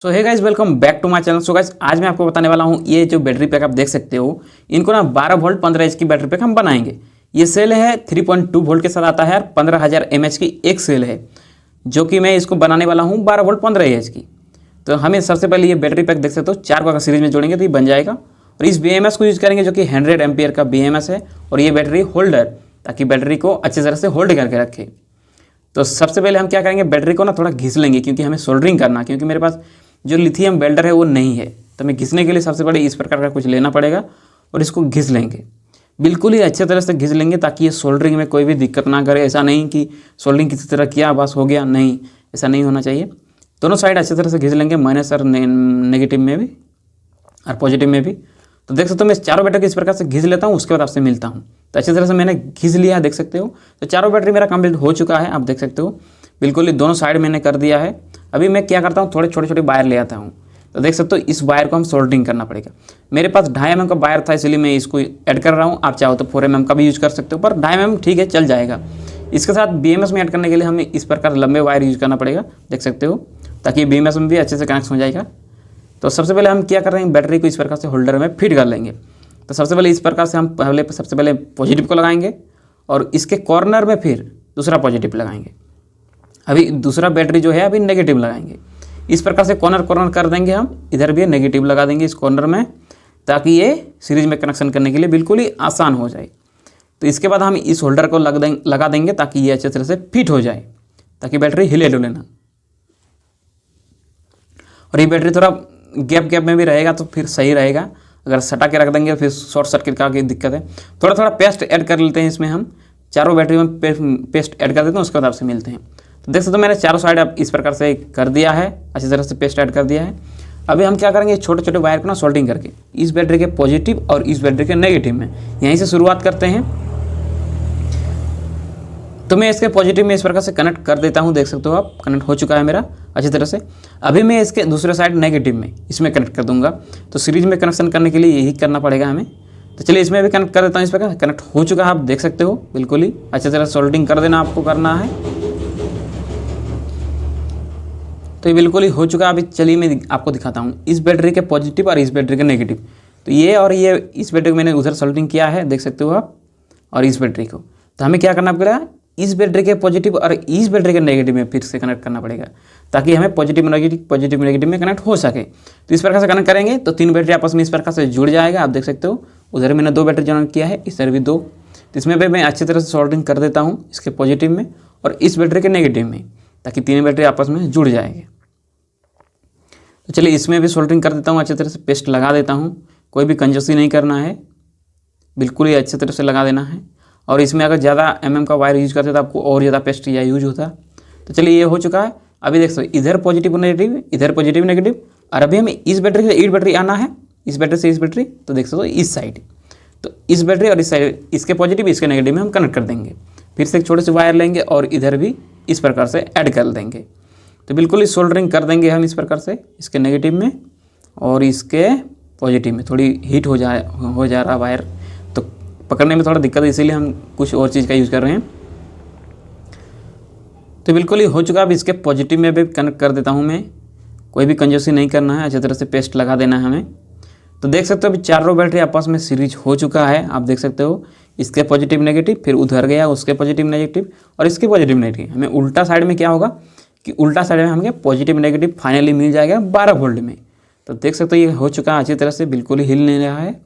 So hey guys, welcome back to my channel. So guys, आज मैं आपको बताने वाला हूँ ये जो बैटरी पैक आप देख सकते हो, इनको ना 12 वोल्ट 15 एच की बैटरी पैक हम बनाएंगे। ये सेल है 3.2 वोल्ट के साथ आता है और 15,000 mAh की एक सेल है, जो कि मैं इसको बनाने वाला हूँ 12 वोल्ट 15 एच की। तो हमें सबसे पहले ये बैटरी पैक देख सकते हो 4 को अगर सीरीज में जोड़ेंगे तो ये बन जाएगा। और इस BMS को यूज़ करेंगे जो कि 100 एम्पियर का BMS है, और ये बैटरी होल्डर, ताकि बैटरी को अच्छी तरह से होल्ड करके रखे। तो सबसे पहले हम क्या करेंगे, बैटरी को ना थोड़ा घिस लेंगे, क्योंकि हमें सोल्डरिंग करना, क्योंकि मेरे पास जो लिथियम वेल्डर है वो नहीं है। तो हमें घिसने के लिए सबसे पहले इस प्रकार का कुछ लेना पड़ेगा और इसको घिस लेंगे, बिल्कुल ही अच्छे तरह से घिस लेंगे, ताकि ये सोल्डरिंग में कोई भी दिक्कत ना करे। ऐसा नहीं कि सोल्डरिंग किसी तरह किया बस हो गया, नहीं, ऐसा नहीं होना चाहिए। दोनों साइड अच्छे तरह से घिस लेंगे, माइनस और नेगेटिव में भी और पॉजिटिव में भी। तो देख सकते हो मैं चारों बैटरी इस प्रकार से घिस लेता हूँ, उसके बाद आपसे मिलता हूँ। तो अच्छी तरह से मैंने घिस लिया, देख सकते हो। तो चारों बैटरी मेरा कंप्लीट हो चुका है, आप देख सकते हो, बिल्कुल ही दोनों साइड मैंने कर दिया है। अभी मैं क्या करता हूँ, थोड़े छोटे छोटे वायर ले आता हूँ। तो देख सकते हो इस वायर को हम सोल्डरिंग करना पड़ेगा। मेरे पास 2.5 mm का वायर था, इसलिए मैं इसको ऐड कर रहा हूँ। आप चाहो तो 4 mm का भी यूज़ कर सकते हो, पर 2.5 mm ठीक है, चल जाएगा। इसके साथ BMS में ऐड करने के लिए हमें इस प्रकार लंबे वायर यूज़ करना पड़ेगा, देख सकते हो, ताकि BMS में भी अच्छे से कनेक्ट हो जाएगा। तो सबसे पहले हम क्या कर रहे हैं, बैटरी को इस प्रकार से होल्डर में फिट कर लेंगे। तो सबसे पहले इस प्रकार से हम सबसे पहले पॉजिटिव को लगाएंगे और इसके कॉर्नर में फिर दूसरा पॉजिटिव लगाएंगे। अभी दूसरा बैटरी जो है अभी नेगेटिव लगाएंगे। इस प्रकार से कॉर्नर कॉर्नर कर देंगे हम, इधर भी नेगेटिव लगा देंगे इस कॉर्नर में, ताकि ये सीरीज में कनेक्शन करने के लिए बिल्कुल ही आसान हो जाए। तो इसके बाद हम इस होल्डर को लगा देंगे ताकि ये अच्छे तरह से फिट हो जाए, ताकि बैटरी हिले डुले ना। और ये बैटरी थोड़ा गैप में भी रहेगा तो फिर सही रहेगा। अगर सटा के रख देंगे फिर शॉर्ट सर्किट का की दिक्कत है। थोड़ा पेस्ट ऐड कर लेते हैं इसमें, हम चारों बैटरी में पेस्ट ऐड कर देते हैं, उसके बाद आपसे मिलते हैं। तो देख सकते हो मैंने चारों साइड अब इस प्रकार से कर दिया है, अच्छी तरह से पेस्ट ऐड कर दिया है। अभी हम क्या करेंगे, छोटे छोटे वायर को ना सोल्डरिंग करके इस बैटरी के पॉजिटिव और इस बैटरी के नेगेटिव में यहीं से शुरुआत करते हैं। तो मैं इसके पॉजिटिव में इस प्रकार से कनेक्ट कर देता हूं, देख सकते हो आप, कनेक्ट हो चुका है मेरा अच्छी तरह से। अभी मैं इसके दूसरे साइड नेगेटिव में इसमें कनेक्ट कर दूंगा। तो सीरीज में कनेक्शन करने के लिए यही करना पड़ेगा हमें। तो चलिए इसमें भी कनेक्ट कर देता हूँ। इस प्रकार कनेक्ट हो चुका है, आप देख सकते हो, बिल्कुल ही अच्छी तरह सोल्डरिंग कर देना आपको करना है। तो ये बिल्कुल ही हो चुका है। अभी चलिए मैं आपको दिखाता हूँ इस बैटरी के पॉजिटिव और इस बैटरी के नेगेटिव। तो ये और ये इस बैटरी को मैंने उधर सोल्डरिंग किया है, देख सकते हो आप, और इस बैटरी को। तो हमें क्या करना पड़ेगा, इस बैटरी के पॉजिटिव और इस बैटरी के नेगेटिव में फिर से कनेक्ट करना पड़ेगा, ताकि हमें पॉजिटिव नेगेटिव में कनेक्ट हो सके। तो इस प्रकार से कनेक्ट करेंगे तो 3 बैटरी आपस में इस प्रकार से जुड़ जाएगा, आप देख सकते हो। उधर मैंने 2 बैटरी जनरेट किया है, इधर भी 2। तो इसमें भी मैं अच्छी तरह से सोल्डरिंग कर देता हूँ, इसके पॉजिटिव में और इस बैटरी के नेगेटिव में, ताकि 3 बैटरी आपस में जुड़ जाएंगे। तो चलिए इसमें भी सोल्डरिंग कर देता हूँ, अच्छी तरह से पेस्ट लगा देता हूँ। कोई भी कंजूसी नहीं करना है, बिल्कुल ही अच्छी तरह से लगा देना है। और इसमें अगर ज़्यादा MM का वायर यूज करते तो आपको और ज़्यादा पेस्ट या यूज होता। तो चलिए ये हो चुका है। अभी देख सकते इधर पॉजिटिव नेगेटिव, इधर पॉजिटिव नेगेटिव, और अभी हमें इस बैटरी से इस बैटरी आना है, इस बैटरी से इस बैटरी। तो देख सकते हो इस साइड, तो इस बैटरी और इस साइड, इसके पॉजिटिव इसके नेगेटिव में हम कनेक्ट कर देंगे। फिर से एक छोटे से वायर लेंगे और इधर भी इस प्रकार से ऐड कर देंगे। तो बिल्कुल ही सोल्डरिंग कर देंगे हम इस प्रकार से, इसके नेगेटिव में और इसके पॉजिटिव में। थोड़ी हीट हो जा रहा वायर, तो पकड़ने में थोड़ा दिक्कत है, इसीलिए हम कुछ और चीज़ का यूज़ कर रहे हैं। तो बिल्कुल ही हो चुका। अब इसके पॉजिटिव में भी कनेक्ट कर देता हूँ मैं, कोई भी कंजूसी नहीं करना है, अच्छी तरह से पेस्ट लगा देना है हमें। तो देख सकते हो अभी चारों बैटरी आपस में सीरीज हो चुका है, आप देख सकते हो, इसके पॉजिटिव नेगेटिव, फिर उधर गया उसके पॉजिटिव नेगेटिव और इसके पॉजिटिव नेगेटिव। हमें उल्टा साइड में क्या होगा कि उल्टा साइड में हमें पॉजिटिव नेगेटिव फाइनली मिल जाएगा 12 वोल्ट में। तो देख सकते हो ये हो चुका है अच्छी तरह से, बिल्कुल ही हिल नहीं रहा है,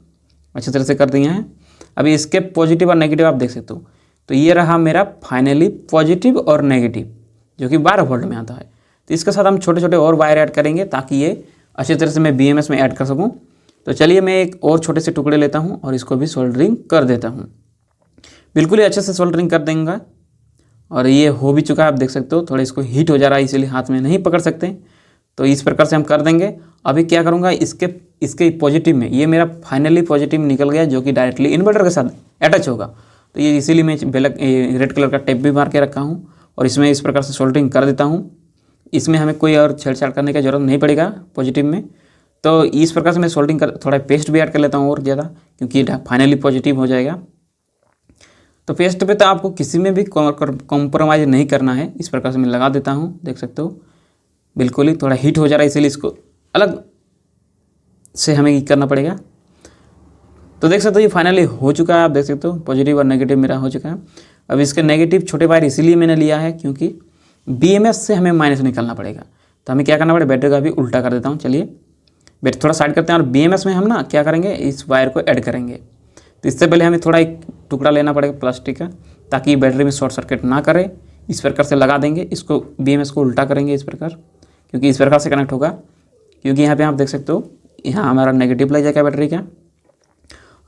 अच्छी तरह से कर दिए हैं। अभी इसके पॉजिटिव और नेगेटिव आप देख सकते हो। तो ये रहा मेरा फाइनली पॉजिटिव और नेगेटिव, जो कि 12 वोल्ट में आता है। तो इसके साथ हम छोटे छोटे और वायर ऐड करेंगे, ताकि ये अच्छी तरह से मैं BMS में ऐड कर सकूँ। तो चलिए मैं एक और छोटे से टुकड़े लेता हूँ और इसको भी सोल्डरिंग कर देता हूँ, बिल्कुल ही अच्छे से सोल्डरिंग कर देंगे। और ये हो भी चुका है, आप देख सकते हो। थोड़ा इसको हीट हो जा रहा है, इसीलिए हाथ में नहीं पकड़ सकते। तो इस प्रकार से हम कर देंगे। अभी क्या करूँगा, इसके पॉजिटिव में ये मेरा फाइनली पॉजिटिव निकल गया, जो कि डायरेक्टली इन्वर्टर के साथ अटैच होगा। तो ये इसीलिए मैं रेड कलर का टेप भी मार के रखा हूँ और इसमें इस प्रकार से सोल्डरिंग कर देता हूँ। इसमें हमें कोई और छेड़छाड़ करने की ज़रूरत नहीं पड़ेगा पॉजिटिव में। तो इस प्रकार से मैं सोल्डरिंग कर, थोड़ा पेस्ट भी ऐड कर लेता हूँ और ज़्यादा, क्योंकि फाइनली पॉजिटिव हो जाएगा। तो पेस्ट पे तो आपको किसी में भी कॉम्प्रोमाइज़ नहीं करना है। इस प्रकार से मैं लगा देता हूँ, देख सकते हो। बिल्कुल ही थोड़ा हीट हो जा रहा है, इसीलिए इसको अलग से हमें करना पड़ेगा। तो देख सकते हो ये फाइनली हो चुका है, आप देख सकते हो पॉजिटिव और नेगेटिव मेरा हो चुका है। अब इसके नेगेटिव छोटे वायर इसीलिए मैंने लिया है क्योंकि बीएमएस से हमें माइनस निकालना पड़ेगा। तो हमें क्या करना पड़ेगा, बैटरी का भी उल्टा कर देता हूँ। चलिए बैटरी थोड़ा साइड करते हैं और बीएमएस में हम ना क्या करेंगे, इस वायर को ऐड करेंगे। तो इससे पहले हमें थोड़ा एक टुकड़ा लेना पड़ेगा प्लास्टिक का, ताकि बैटरी में शॉर्ट सर्किट ना करे। इस प्रकार से लगा देंगे, इसको बीएमएस को उल्टा करेंगे इस प्रकार, क्योंकि इस प्रकार से कनेक्ट होगा। क्योंकि यहाँ पे आप देख सकते हो यहाँ हमारा नेगेटिव लग जाएगा बैटरी का,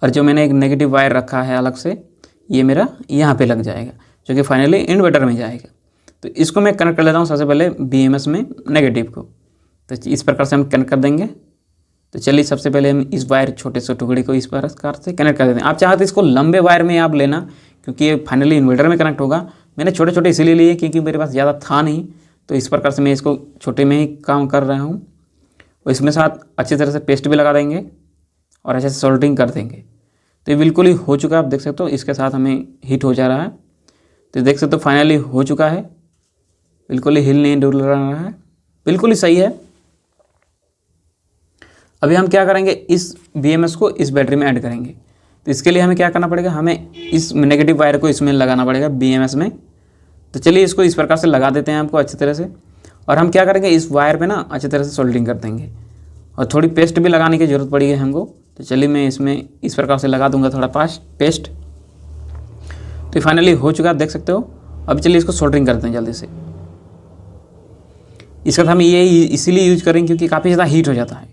और जो मैंने एक नेगेटिव वायर रखा है अलग से, ये मेरा यहाँ पे लग जाएगा, जो कि फाइनली इन्वर्टर में जाएगा। तो इसको मैं कनेक्ट कर लेता हूँ सबसे पहले बीएमएस में नेगेटिव को। तो इस प्रकार से हम कनेक्ट कर देंगे। तो चलिए सबसे पहले हम इस वायर छोटे से टुकड़े को इस प्रकार से कनेक्ट कर देते हैं। आप चाहते तो इसको लंबे वायर में आप लेना, क्योंकि ये फाइनली इन्वर्टर में कनेक्ट होगा। मैंने छोटे छोटे इसीलिए लिए क्योंकि मेरे पास ज़्यादा था नहीं, तो इस प्रकार से मैं इसको छोटे में ही काम कर रहा हूँ। और इसमें साथ अच्छी तरह से पेस्ट भी लगा देंगे और अच्छे से सोल्डरिंग कर देंगे। तो ये बिल्कुल ही हो चुका है, आप देख सकते हो इसके साथ हमें हीट हो जा रहा है। तो देख सकते हो फाइनली हो चुका है, बिल्कुल ही हिल नहीं डुल रहा है, बिल्कुल ही सही है। अभी हम क्या करेंगे, इस बीएमएस को इस बैटरी में ऐड करेंगे। तो इसके लिए हमें क्या करना पड़ेगा, हमें इस नेगेटिव वायर को इसमें लगाना पड़ेगा बीएमएस में। तो चलिए इसको इस प्रकार से लगा देते हैं हमको अच्छी तरह से। और हम क्या करेंगे, इस वायर पे ना अच्छी तरह से सोल्डरिंग कर देंगे, और थोड़ी पेस्ट भी लगाने की ज़रूरत पड़ेगी हमको। तो चलिए मैं इसमें इस प्रकार से लगा दूंगा थोड़ा पेस्ट। तो फाइनली हो चुका है, आप देख सकते हो। अब चलिए इसको सोल्डरिंग करते हैं जल्दी से। इसका हम ये इसीलिए यूज करेंगे क्योंकि काफ़ी ज़्यादा हीट हो जाता है,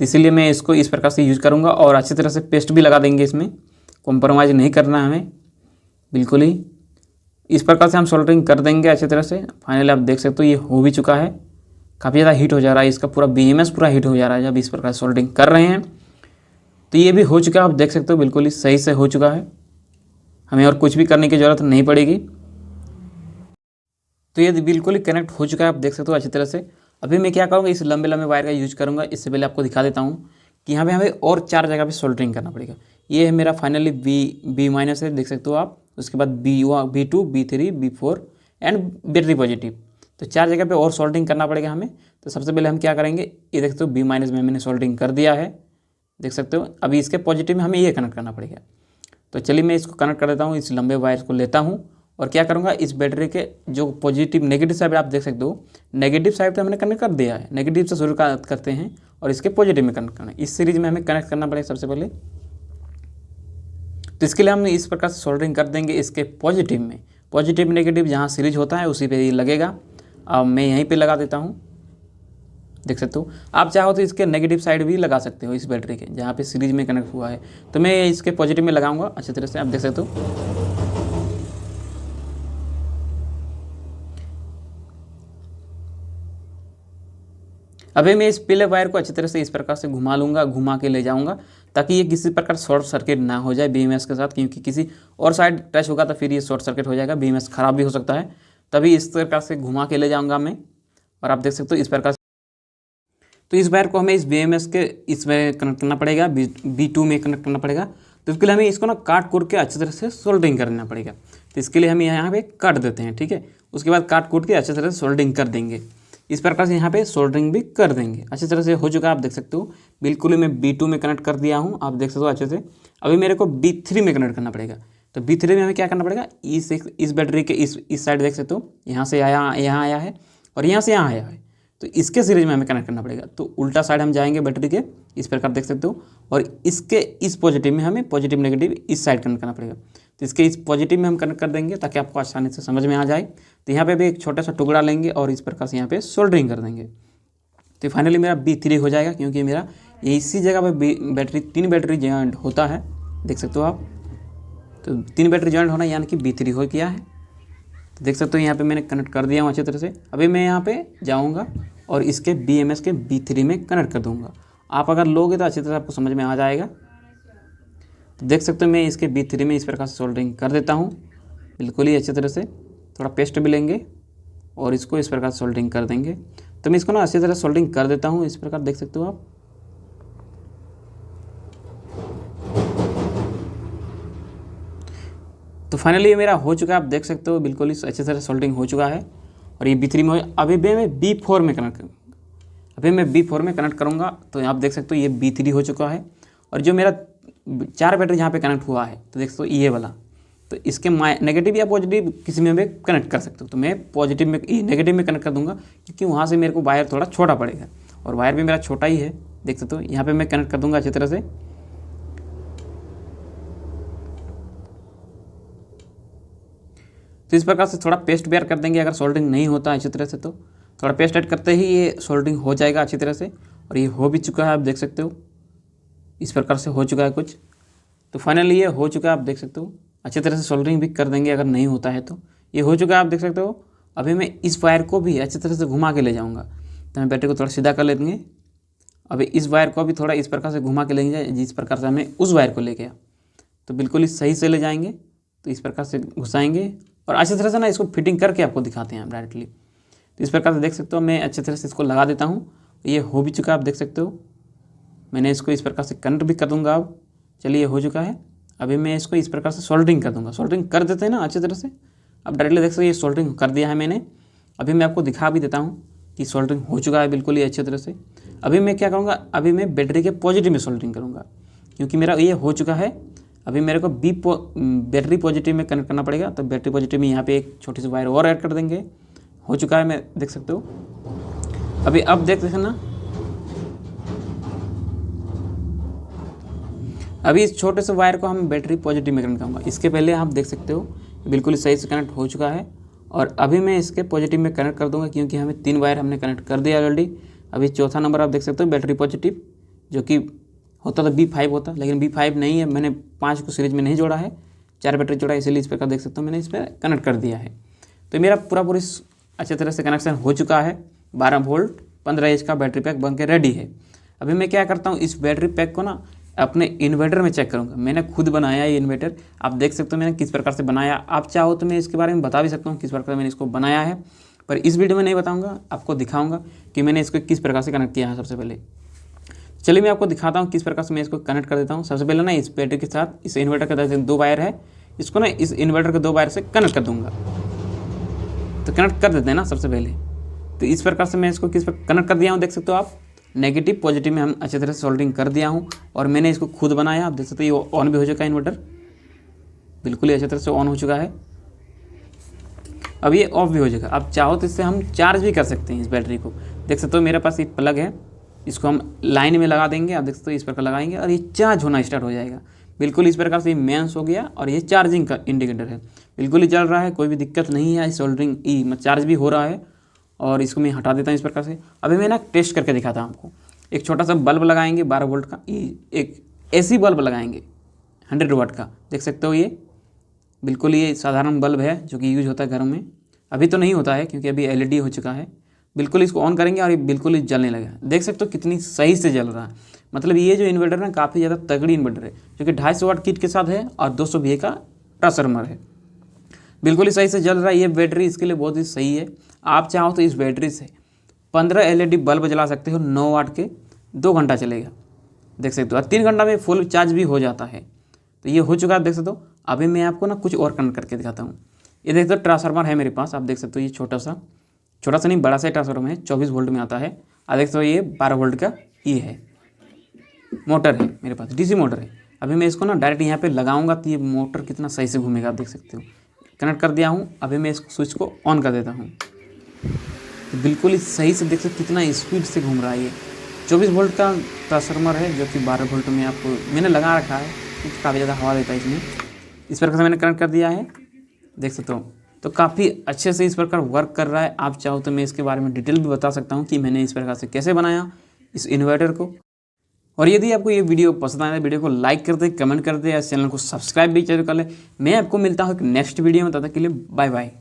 तो इसीलिए मैं इसको इस प्रकार से यूज करूँगा। और अच्छी तरह से पेस्ट भी लगा देंगे, इसमें कॉम्प्रोमाइज़ नहीं करना है हमें, बिल्कुल ही इस प्रकार से हम सोल्डरिंग कर देंगे अच्छी तरह से। फाइनली आप देख सकते हो ये हो भी चुका है, काफ़ी ज़्यादा हीट हो जा रहा है, इसका पूरा बीएमएस पूरा हीट हो जा रहा है जब इस प्रकार सोल्डरिंग कर रहे हैं। तो ये भी हो चुका है, आप देख सकते हो बिल्कुल ही सही से हो चुका है, हमें और कुछ भी करने की ज़रूरत नहीं पड़ेगी। तो ये बिल्कुल ही कनेक्ट हो चुका है, आप देख सकते हो अच्छी तरह से। अभी मैं क्या करूँगा, इस लंबे लंबे वायर का यूज करूँगा। इससे पहले आपको दिखा देता हूँ कि यहाँ पे हमें और 4 जगह पे सोल्डरिंग करना पड़ेगा। ये है मेरा फाइनली बी माइनस है, देख सकते हो आप। उसके बाद B2, B3, B4 and battery positive. तो 4 जगह पे और सोल्डरिंग करना पड़ेगा हमें। तो सबसे पहले हम क्या करेंगे, ये देख सकते हो बी माइनस में मैंने सोल्डरिंग कर दिया है, देख सकते हो। अभी इसके पॉजिटिव में हमें ये कनेक्ट करना पड़ेगा। तो चलिए मैं इसको कनेक्ट कर देता हूँ, इस लंबे वायर को लेता हूँ और क्या करूँगा, इस बैटरी के जो पॉजिटिव नेगेटिव साइड आप देख सकते हो, नेगेटिव साइड तो हमने कनेक्ट कर दिया है। नेगेटिव से शुरू करते हैं और इसके पॉजिटिव में कनेक्ट करना है। इस सीरीज में हमें कनेक्ट करना पड़ेगा सबसे पहले। तो इसके लिए हम इस प्रकार से सोल्डरिंग कर देंगे इसके पॉजिटिव में। पॉजिटिव नेगेटिव जहाँ सीरीज होता है उसी पे ये लगेगा। अब मैं यहीं पे लगा देता हूँ, देख सकते हो। आप चाहो तो इसके नेगेटिव साइड भी लगा सकते हो इस बैटरी के, जहाँ पे सीरीज में कनेक्ट हुआ है। तो मैं इसके पॉजिटिव में लगाऊंगा अच्छी तरह से, आप देख सकते हो। अभी मैं इस पीले वायर को अच्छी तरह से इस प्रकार से घुमा लूँगा, घुमा के ले जाऊँगा, ताकि ये किसी प्रकार शॉर्ट सर्किट ना हो जाए बीएमएस के साथ, क्योंकि किसी और साइड टच होगा तो फिर ये शॉर्ट सर्किट हो जाएगा, बीएमएस ख़राब भी हो सकता है। तभी इस प्रकार से घुमा के ले जाऊँगा मैं, और आप देख सकते हो इस प्रकार से। तो इस वायर को हमें इस बीएमएस के इसमें कनेक्ट करना पड़ेगा, B2 में कनेक्ट करना पड़ेगा। तो इसके लिए हमें इसको ना काट कूट के अच्छी तरह से सोल्डरिंग करना पड़ेगा। तो इसके लिए हम यहाँ पे काट देते हैं, ठीक है। उसके बाद काट कूट के अच्छी तरह से सोल्डरिंग कर देंगे। इस प्रकार से यहाँ पे सोल्डरिंग भी कर देंगे। अच्छी तरह से हो चुका है, आप देख सकते हो। बिल्कुल ही मैं B2 में कनेक्ट कर दिया हूँ, आप देख सकते हो अच्छे से। अभी मेरे को B3 में कनेक्ट करना पड़ेगा। तो B3 में हमें क्या करना पड़ेगा, इस बैटरी के इस साइड देख सकते हो, यहाँ से यहाँ आया है और यहाँ से यहाँ आया है। तो इसके सीरीज में हमें कनेक्ट करना पड़ेगा। तो उल्टा साइड हम जाएंगे बैटरी के, इस प्रकार देख सकते हो। और इसके इस पॉजिटिव में हमें पॉजिटिव नेगेटिव इस साइड कनेक्ट करना पड़ेगा। तो इसके इस पॉजिटिव में हम कनेक्ट कर देंगे ताकि आपको आसानी से समझ में आ जाए। तो यहाँ पे भी एक छोटा सा टुकड़ा लेंगे और इस प्रकार से यहाँ पे सोल्डरिंग कर देंगे। तो फाइनली मेरा B3 हो जाएगा, क्योंकि मेरा इसी जगह पे बैटरी 3 बैटरी जॉइंट होता है, देख सकते हो आप। तो 3 बैटरी जॉइंट होना यानी कि B3 हो गया है। तो देख सकते हो यहाँ पे मैंने कनेक्ट कर दिया हूँ अच्छी तरह से। अभी मैं यहाँ पे जाऊँगा और इसके BMS के B3 में कनेक्ट कर दूँगा। आप अगर लोगे तो अच्छी तरह आपको समझ में आ जाएगा। तो देख सकते हो मैं इसके B3 में इस प्रकार से सोल्डरिंग कर देता हूँ, बिल्कुल ही अच्छी तरह से। थोड़ा पेस्ट भी लेंगे और इसको इस प्रकार सोल्डरिंग कर देंगे। तो मैं इसको ना अच्छी तरह सोल्डरिंग कर देता हूँ, इस प्रकार देख सकते हो आप। तो फाइनली ये मेरा हो चुका है, आप देख सकते हो बिल्कुल ही अच्छी तरह सोल्डरिंग हो चुका है। और ये B3 में हो। अभी मैं B4 में कनेक्ट करूँगा, अभी मैं B4 में कनेक्ट करूँगा तो आप देख सकते हो ये B3 हो चुका है। और जो मेरा 4 बैटरी यहाँ पे कनेक्ट हुआ है तो देख सकते हो ये वाला, तो इसके नेगेटिव या पॉजिटिव किसी में भी कनेक्ट कर सकते हो। तो मैं पॉजिटिव में नेगेटिव में कनेक्ट कर दूंगा क्योंकि वहाँ से मेरे को वायर थोड़ा छोटा पड़ेगा और वायर भी मेरा छोटा ही है, देख सकते हो। यहाँ पे मैं कनेक्ट कर दूंगा अच्छी तरह से। तो इस प्रकार से थोड़ा पेस्ट बेयर कर देंगे। अगर सोल्डरिंग नहीं होता अच्छी तरह से तो थोड़ा पेस्ट ऐड करते ही ये सोल्डरिंग हो जाएगा अच्छी तरह से। और ये हो भी चुका है, आप देख सकते हो इस प्रकार से हो चुका है कुछ। तो फाइनली ये हो चुका है, आप देख सकते हो। अच्छी तरह से सोल्डरिंग भी कर देंगे अगर नहीं होता है तो। ये हो चुका है, आप देख सकते हो। अभी मैं इस वायर को भी अच्छी तरह से घुमा के ले जाऊँगा। तो मैं बैटरी को थोड़ा सीधा कर लेंगे। अभी इस वायर को भी थोड़ा इस प्रकार से घुमा के लेंगे जिस प्रकार से हमें उस वायर को ले गया, तो बिल्कुल ही सही से ले जाएंगे। तो इस प्रकार से घुसाएंगे और अच्छी तरह से ना इसको फिटिंग करके आपको दिखाते हैं डायरेक्टली। तो इस प्रकार से देख सकते हो, मैं अच्छी तरह से इसको लगा देता हूँ। ये हो भी चुका है, आप देख सकते हो। मैंने इसको इस प्रकार से कनेक्ट भी कर दूंगा। अब चलिए हो चुका है। अभी मैं इसको इस प्रकार से सोल्डरिंग कर दूंगा। सोल्डरिंग कर देते हैं ना अच्छी तरह से। अब डायरेक्टली देख सकते हो ये सोल्डरिंग कर दिया है मैंने। अभी मैं आपको दिखा भी देता हूँ कि सोल्डरिंग हो चुका है बिल्कुल ही अच्छी तरह से। अभी मैं क्या करूँगा, अभी मैं बैटरी के पॉजिटिव में सोल्डरिंग करूँगा क्योंकि मेरा ये हो चुका है। अभी मेरे को बैटरी पॉजिटिव में कनेक्ट करना पड़ेगा। तो बैटरी पॉजिटिव में यहाँ पे एक छोटी सी वायर और ऐड कर देंगे। हो चुका है, मैं देख सकते हो। अभी अब देख ना, अभी इस छोटे से वायर को हम बैटरी पॉजिटिव में कनेक्ट करूँगा। इसके पहले आप देख सकते हो बिल्कुल सही से कनेक्ट हो चुका है। और अभी मैं इसके पॉजिटिव में कनेक्ट कर दूंगा क्योंकि हमें 3 वायर हमने कनेक्ट कर दिया ऑलरेडी। अभी चौथा नंबर आप देख सकते हो बैटरी पॉजिटिव, जो कि होता तो B5 होता, लेकिन B5 नहीं है। मैंने 5 को सीरीज में नहीं जोड़ा है, 4 बैटरी जोड़ा है, इसीलिए इस प्रकार देख सकते हो मैंने इस पर कनेक्ट कर दिया है। तो मेरा पूरी अच्छे तरह से कनेक्शन हो चुका है। 12 वोल्ट 15 एच का बैटरी पैक बन के रेडी है। अभी मैं क्या करता हूँ, इस बैटरी पैक को ना अपने इन्वर्टर में चेक करूँगा। मैंने खुद बनाया ये इन्वर्टर, आप देख सकते हो मैंने किस प्रकार से बनाया। आप चाहो तो मैं इसके बारे में बता भी सकता हूँ किस प्रकार मैंने इसको बनाया है, पर इस वीडियो में नहीं बताऊँगा। आपको दिखाऊँगा कि मैंने इसको किस प्रकार से कनेक्ट किया है। सबसे पहले चलिए मैं आपको दिखाता हूँ किस प्रकार से मैं इसको कनेक्ट कर देता हूँ। सबसे पहले ना इस बैटरी के साथ इस इन्वर्टर के 2 वायर है, इसको ना इस इन्वर्टर के 2 वायर से कनेक्ट कर दूँगा। तो कनेक्ट कर देते हैं ना सबसे पहले। तो इस प्रकार से मैं इसको किस प्रकार कनेक्ट कर दिया हूँ, देख सकते हो आप। नेगेटिव पॉजिटिव में हम अच्छी तरह से सोल्डरिंग कर दिया हूँ और मैंने इसको खुद बनाया। आप देख सकते हो ये ऑन भी हो चुका है, इन्वर्टर बिल्कुल ही अच्छी तरह से ऑन हो चुका है। अब ये ऑफ भी हो जाएगा। अब चाहो तो इससे हम चार्ज भी कर सकते हैं इस बैटरी को। देख सकते हो मेरे पास एक प्लग है, इसको हम लाइन में लगा देंगे। आप देख सकते हो इस प्रकार लगाएंगे और ये चार्ज होना स्टार्ट हो जाएगा। बिल्कुल इस प्रकार से ये मेंस हो गया और ये चार्जिंग का इंडिकेटर है, बिल्कुल ही चल रहा है, कोई भी दिक्कत नहीं है। सोल्डरिंग चार्ज भी हो रहा है। और इसको मैं हटा देता हूँ इस प्रकार से। अभी मैं ना टेस्ट करके दिखाता हूँ आपको। एक छोटा सा बल्ब लगाएंगे 12 वोल्ट का, एक AC बल्ब लगाएंगे 100 वाट का। देख सकते हो ये बिल्कुल ये साधारण बल्ब है जो कि यूज होता है घरों में। अभी तो नहीं होता है क्योंकि अभी LED हो चुका है। बिल्कुल इसको ऑन करेंगे और ये बिल्कुल ही जलने लगा। देख सकते हो कितनी सही से जल रहा है। मतलब ये जो इन्वर्टर है काफ़ी ज़्यादा तगड़ी इन्वर्टर है, जो कि 250 वाट किट के साथ है और 200 VA का ट्रांसफार्मर है। बिल्कुल ही सही से जल रहा है। ये बैटरी इसके लिए बहुत ही सही है। आप चाहो तो इस बैटरी से 15 LED बल्ब जला सकते हो 9 वाट के, 2 घंटा चलेगा। देख सकते हो और 3 घंटा में फुल चार्ज भी हो जाता है। तो ये हो चुका है, देख सकते हो। अभी मैं आपको ना कुछ और कनेक्ट करके दिखाता हूँ। ये देख सकते हो ट्रांसफार्मर है मेरे पास, आप देख सकते हो ये छोटा सा नहीं बड़ा सा ट्रांसफार्मर है, 24 वोल्ट में आता है। आप देख सकते हो ये 12 वोल्ट का ये है, मोटर है मेरे पास, DC मोटर है। अभी मैं इसको ना डायरेक्ट यहाँ पे लगाऊंगा तो ये मोटर कितना सही से घूमेगा, आप देख सकते हो। कनेक्ट कर दिया हूँ। अभी मैं इस स्विच को ऑन कर देता हूँ तो बिल्कुल ही सही से देख सकते कितना स्पीड से घूम रहा है। ये 24 वोल्ट का ट्रांसफार्मर है जो कि 12 वोल्ट में आपको मैंने लगा रखा है, काफ़ी ज़्यादा हवा देता है इसमें। इस प्रकार से मैंने कनेक्ट कर दिया है, देख सकते हो। तो काफ़ी अच्छे से इस प्रकार वर्क कर रहा है। आप चाहो तो मैं इसके बारे में डिटेल भी बता सकता हूँ कि मैंने इस प्रकार से कैसे बनाया इस इन्वर्टर को। और यदि आपको ये वीडियो पसंद आए तो वीडियो को लाइक कर दे, कमेंट कर दे, या चैनल को सब्सक्राइब भी जरूर कर ले। मैं आपको मिलता हूँ एक नेक्स्ट वीडियो में, तब तक के लिए बाय बाय।